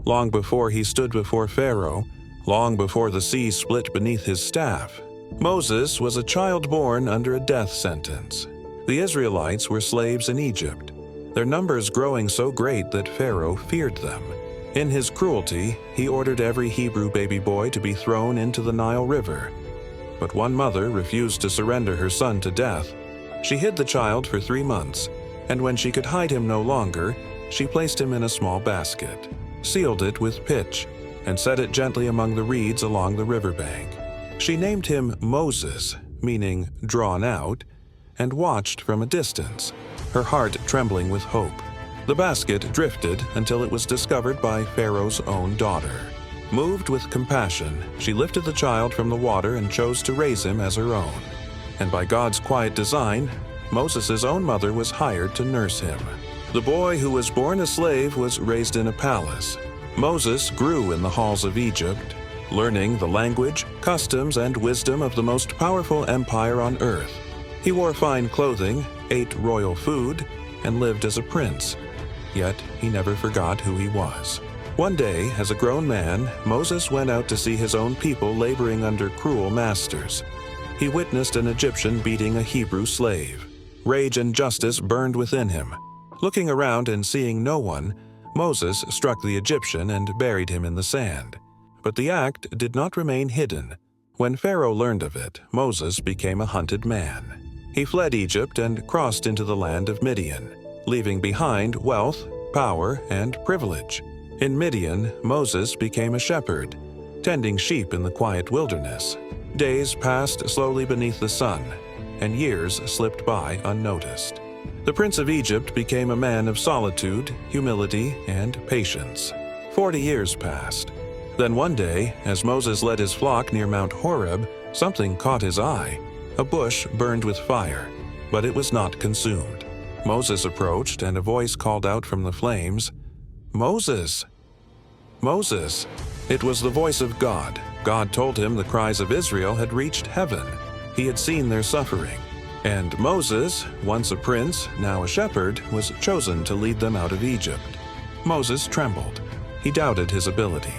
long before he stood before Pharaoh, long before the sea split beneath his staff. Moses was a child born under a death sentence. The Israelites were slaves in Egypt, their numbers growing so great that Pharaoh feared them. In his cruelty, he ordered every Hebrew baby boy to be thrown into the Nile River. But one mother refused to surrender her son to death. She hid the child for 3 months, and when she could hide him no longer, she placed him in a small basket, sealed it with pitch, and set it gently among the reeds along the riverbank. She named him Moses, meaning drawn out, and watched from a distance, her heart trembling with hope. The basket drifted until it was discovered by Pharaoh's own daughter. Moved with compassion, she lifted the child from the water and chose to raise him as her own. And by God's quiet design, Moses' own mother was hired to nurse him. The boy who was born a slave was raised in a palace. Moses grew in the halls of Egypt, learning the language, customs, and wisdom of the most powerful empire on earth. He wore fine clothing, ate royal food, and lived as a prince. Yet he never forgot who he was. One day, as a grown man, Moses went out to see his own people laboring under cruel masters. He witnessed an Egyptian beating a Hebrew slave. Rage and justice burned within him. Looking around and seeing no one, Moses struck the Egyptian and buried him in the sand. But the act did not remain hidden. When Pharaoh learned of it, Moses became a hunted man. He fled Egypt and crossed into the land of Midian, leaving behind wealth, power, and privilege. In Midian, Moses became a shepherd, tending sheep in the quiet wilderness. Days passed slowly beneath the sun, and years slipped by unnoticed. The prince of Egypt became a man of solitude, humility, and patience. 40 years passed. Then one day, as Moses led his flock near Mount Horeb, something caught his eye. A bush burned with fire, but it was not consumed. Moses approached, and a voice called out from the flames, "Moses! Moses!" It was the voice of God. God told him the cries of Israel had reached heaven. He had seen their suffering. And Moses, once a prince, now a shepherd, was chosen to lead them out of Egypt. Moses trembled. He doubted his ability.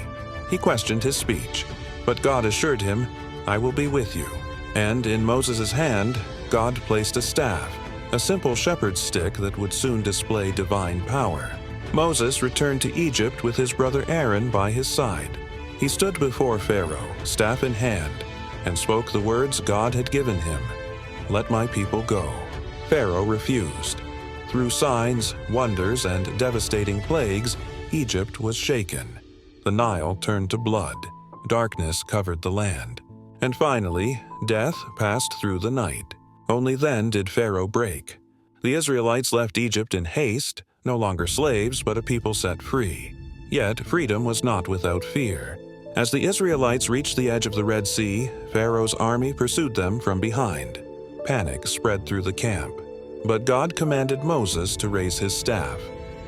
He questioned his speech. But God assured him, "I will be with you." And in Moses' hand, God placed a staff, a simple shepherd's stick that would soon display divine power. Moses returned to Egypt with his brother Aaron by his side. He stood before Pharaoh, staff in hand, and spoke the words God had given him, "Let my people go." Pharaoh refused. Through signs, wonders, and devastating plagues, Egypt was shaken. The Nile turned to blood. Darkness covered the land. And finally, death passed through the night. Only then did Pharaoh break. The Israelites left Egypt in haste, no longer slaves, but a people set free. Yet freedom was not without fear. As the Israelites reached the edge of the Red Sea, Pharaoh's army pursued them from behind. Panic spread through the camp. But God commanded Moses to raise his staff.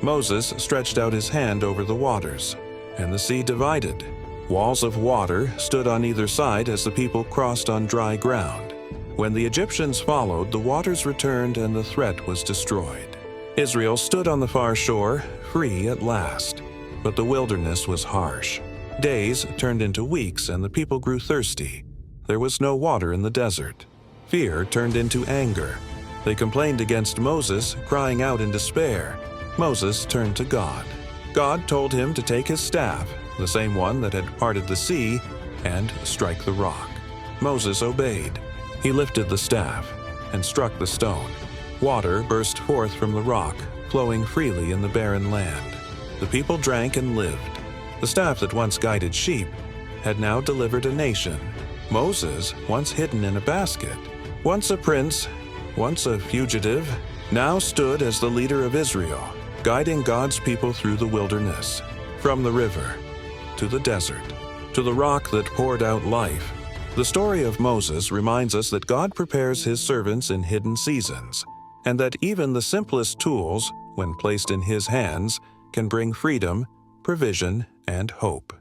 Moses stretched out his hand over the waters, and the sea divided. Walls of water stood on either side as the people crossed on dry ground. When the Egyptians followed, the waters returned and the threat was destroyed. Israel stood on the far shore, free at last. But the wilderness was harsh. Days turned into weeks and the people grew thirsty. There was no water in the desert. Fear turned into anger. They complained against Moses, crying out in despair. Moses turned to God. God told him to take his staff, the same one that had parted the sea, and strike the rock. Moses obeyed. He lifted the staff and struck the stone. Water burst forth from the rock, flowing freely in the barren land. The people drank and lived. The staff that once guided sheep had now delivered a nation. Moses, once hidden in a basket, once a prince, once a fugitive, now stood as the leader of Israel, guiding God's people through the wilderness, from the river to the desert, to the rock that poured out life. The story of Moses reminds us that God prepares his servants in hidden seasons, and that even the simplest tools, when placed in his hands, can bring freedom, provision, and hope.